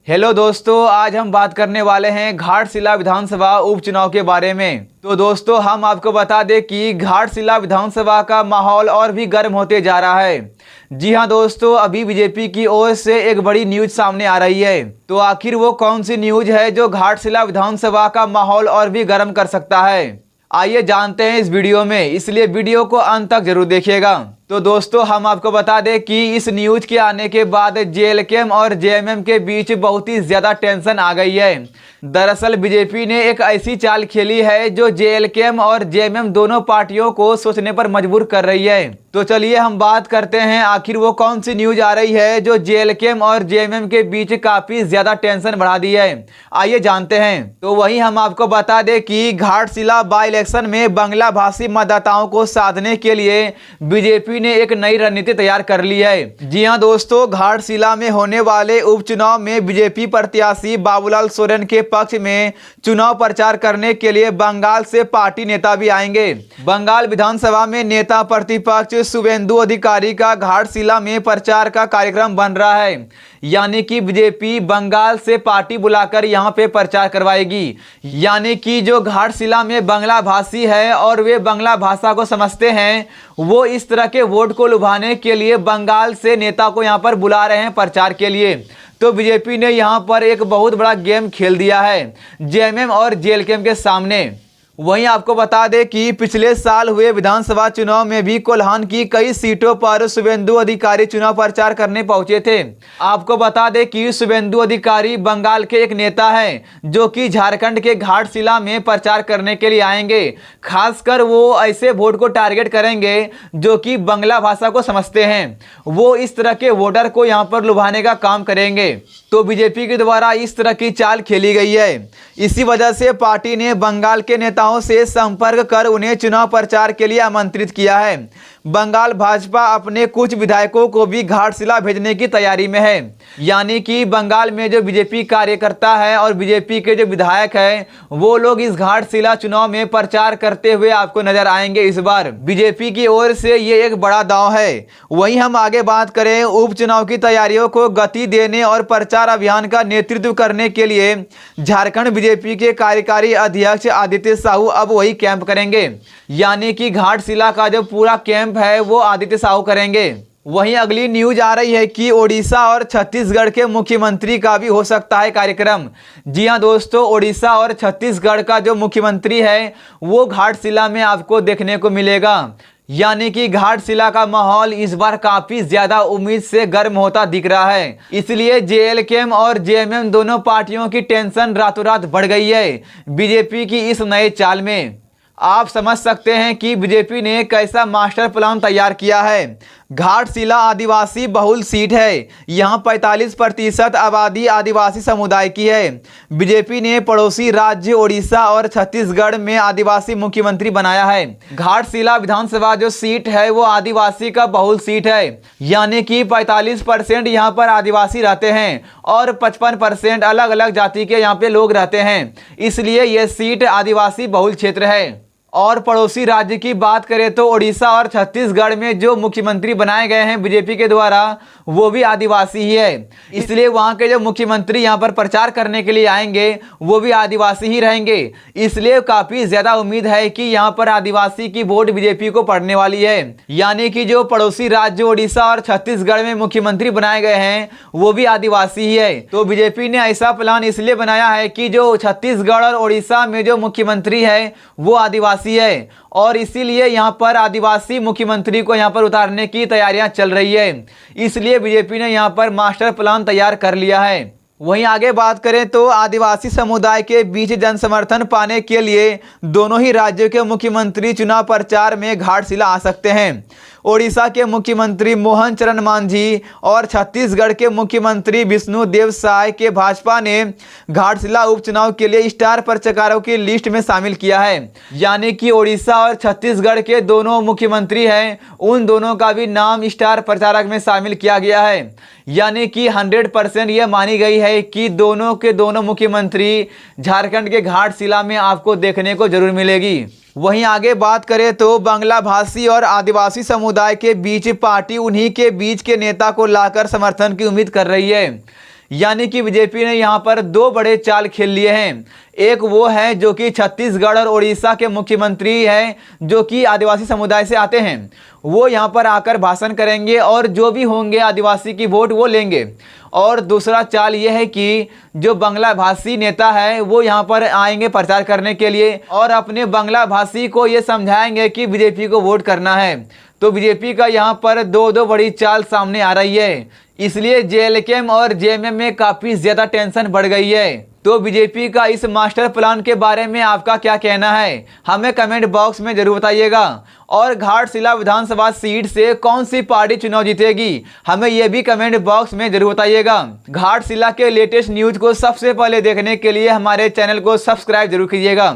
Hello दोस्तों, आज हम बात करने वाले हैं घाटशिला विधानसभा उपचुनाव के बारे में। तो दोस्तों, हम आपको बता दें कि घाटशिला विधानसभा का माहौल और भी गर्म होते जा रहा है। जी हां दोस्तों, अभी बीजेपी की ओर से एक बड़ी न्यूज सामने आ रही है। तो आखिर वो कौन सी न्यूज है जो घाटशिला विधानसभा का माहौल और भी गर्म कर सकता है? आइए जानते हैं इस वीडियो में, इसलिए वीडियो को अंत तक जरूर देखिएगा। तो दोस्तों, हम आपको बता दें कि इस न्यूज के आने के बाद जेएलके और जेएमएम के बीच बहुत ही ज्यादा टेंशन आ गई है। दरअसल बीजेपी ने एक ऐसी चाल खेली है जो जेएलके और जेएमएम दोनों पार्टियों को सोचने पर मजबूर कर रही है। तो चलिए हम बात करते हैं आखिर वो कौन सी न्यूज आ रही है जो जेएलके और जेएमएम के बीच काफी ज्यादा टेंशन बढ़ा दी है। आइए जानते हैं। तो वहीं हम आपको बता दें कि घाटशिला बाई इलेक्शन में बांग्ला भाषी मतदाताओं को साधने के लिए बीजेपी ने एक नई रणनीति तैयार कर ली है। जी हां दोस्तों, घाटशिला में होने वाले उपचुनाव में बीजेपी प्रत्याशी बाबूलाल सोरेन के पक्ष में चुनाव प्रचार करने के लिए बंगाल से पार्टी नेता भी आएंगे। बंगाल विधानसभा में नेता प्रतिपक्ष शुभेंदु अधिकारी का घाटशिला में प्रचार का कार्यक्रम बन रहा है, यानी कि बीजेपी बंगाल से पार्टी बुलाकर यहां पे प्रचार करवाएगी। यानी कि जो घाटशिला में बांग्ला भाषी है और वे बांग्ला भाषा को समझते हैं, वो इस तरह के वोट को लुभाने के लिए बंगाल से नेता को यहां पर बुला रहे हैं प्रचार के लिए। तो बीजेपी ने यहां पर एक बहुत बड़ा गेम खेल दिया है जेएमएम और जेएलके के सामने। वहीं आपको बता दें कि पिछले साल हुए विधानसभा चुनाव में भी कोल्हान की कई सीटों पर शुभेंदु अधिकारी चुनाव प्रचार करने पहुंचे थे। आपको बता दें कि शुभेंदु अधिकारी बंगाल के एक नेता हैं जो कि झारखंड के घाटशिला में प्रचार करने के लिए आएंगे। खासकर वो ऐसे वोट को टारगेट करेंगे जो कि बांग्ला भाषा को समझते हैं। वो इस तरह के वोटर को यहाँ पर लुभाने का काम करेंगे। तो बीजेपी के द्वारा इस तरह की चाल खेली गई है। इसी वजह से पार्टी ने बंगाल के नेताओं से संपर्क कर उन्हें चुनाव प्रचार के लिए आमंत्रित किया है। बंगाल भाजपा अपने कुछ विधायकों को भी घाटशिला भेजने की तैयारी में है। यानी कि बंगाल में जो बीजेपी कार्यकर्ता है और बीजेपी के जो विधायक हैं, वो लोग इस घाटशिला चुनाव में प्रचार करते हुए आपको नजर आएंगे। इस बार बीजेपी की ओर से ये एक बड़ा दांव है। वहीं हम आगे बात करें, उपचुनाव की तैयारियों को गति देने और प्रचार अभियान का नेतृत्व करने के लिए झारखंड बीजेपी के कार्यकारी अध्यक्ष आदित्य साहू अब वही कैंप करेंगे। यानी कि घाटशिला का जो पूरा कैंप है वो आदित्य साहू करेंगे। वहीं अगली न्यूज आ रही है कि ओडिशा और छत्तीसगढ़ के मुख्यमंत्री का भी हो सकता है कार्यक्रम। जी हां दोस्तों, ओडिशा और छत्तीसगढ़ का जो मुख्यमंत्री है वो घाटशिला में आपको देखने को मिलेगा। यानी कि घाटशिला का माहौल इस बार काफी ज्यादा उम्मीद से गर्म होता दिख रहा है। इसलिए जेएलके और जेएमएम दोनों पार्टियों की टेंशन रातों रात बढ़ गई है बीजेपी की इस नए चाल में। आप समझ सकते हैं कि बीजेपी ने कैसा मास्टर प्लान तैयार किया है। घाटशिला आदिवासी बहुल सीट है। यहां 45% आबादी आदिवासी समुदाय की है। बीजेपी ने पड़ोसी राज्य ओडिशा और छत्तीसगढ़ में आदिवासी मुख्यमंत्री बनाया है। घाटशिला विधानसभा जो सीट है वो आदिवासी का बहुल सीट है। यानी कि 45% यहां पर आदिवासी रहते हैं और 55% अलग अलग जाति के यहां पे लोग रहते हैं। इसलिए यह सीट आदिवासी बहुल क्षेत्र है। और पड़ोसी राज्य की बात करें तो ओडिशा और छत्तीसगढ़ में जो मुख्यमंत्री बनाए गए हैं बीजेपी के द्वारा वो भी आदिवासी ही है। इसलिए वहां के जो मुख्यमंत्री यहां पर प्रचार करने के लिए आएंगे वो भी आदिवासी ही रहेंगे। इसलिए काफी ज्यादा उम्मीद है कि यहां पर आदिवासी की वोट बीजेपी को पड़ने वाली है। यानी कि जो पड़ोसी राज्य ओडिशा और छत्तीसगढ़ में मुख्यमंत्री बनाए गए हैं वो भी आदिवासी ही है। तो बीजेपी ने ऐसा प्लान इसलिए बनाया है कि जो छत्तीसगढ़ और ओडिशा में जो मुख्यमंत्री है वो आदिवासी है और इसीलिए यहां पर आदिवासी मुख्यमंत्री को यहां पर उतारने की तैयारियां चल रही है। इसलिए बीजेपी ने यहां पर मास्टर प्लान तैयार कर लिया है। वहीं आगे बात करें तो आदिवासी समुदाय के बीच जन समर्थन पाने के लिए दोनों ही राज्यों के मुख्यमंत्री चुनाव प्रचार में घाटशिला आ सकते हैं। ओडिशा के मुख्यमंत्री मोहन चरण मांझी और छत्तीसगढ़ के मुख्यमंत्री विष्णुदेव साय के भाजपा ने घाटशिला उपचुनाव के लिए स्टार प्रचारकों की लिस्ट में शामिल किया है। यानी कि ओडिशा और छत्तीसगढ़ के दोनों मुख्यमंत्री हैं, उन दोनों का भी नाम स्टार प्रचारक में शामिल किया गया है। यानी कि 100% यह मानी गई है कि दोनों के दोनों मुख्यमंत्री झारखंड के घाटशिला में आपको देखने को जरूर मिलेगी। वहीं आगे बात करें तो बांग्ला भाषी और आदिवासी समुदाय के बीच पार्टी उन्हीं के बीच के नेता को लाकर समर्थन की उम्मीद कर रही है। यानी कि बीजेपी ने यहाँ पर दो बड़े चाल खेल लिए हैं। एक वो है जो कि छत्तीसगढ़ और उड़ीसा के मुख्यमंत्री हैं, जो कि आदिवासी समुदाय से आते हैं। वो यहाँ पर आकर भाषण करेंगे और जो भी होंगे आदिवासी की वोट वो लेंगे। और दूसरा चाल ये है कि जो बांग्ला भाषी नेता है वो यहाँ पर आएंगे प्रचार करने के लिए और अपने बांग्ला भाषी को ये समझाएंगे कि बीजेपी को वोट करना है। तो बीजेपी का यहाँ पर दो बड़ी चाल सामने आ रही है, इसलिए जेएलके और जेएमएम में काफ़ी ज़्यादा टेंशन बढ़ गई है। तो बीजेपी का इस मास्टर प्लान के बारे में आपका क्या कहना है, हमें कमेंट बॉक्स में जरूर बताइएगा। और घाटशिला विधानसभा सीट से कौन सी पार्टी चुनाव जीतेगी, हमें यह भी कमेंट बॉक्स में जरूर बताइएगा। घाटशिला के लेटेस्ट न्यूज़ को सबसे पहले देखने के लिए हमारे चैनल को सब्सक्राइब जरूर कीजिएगा।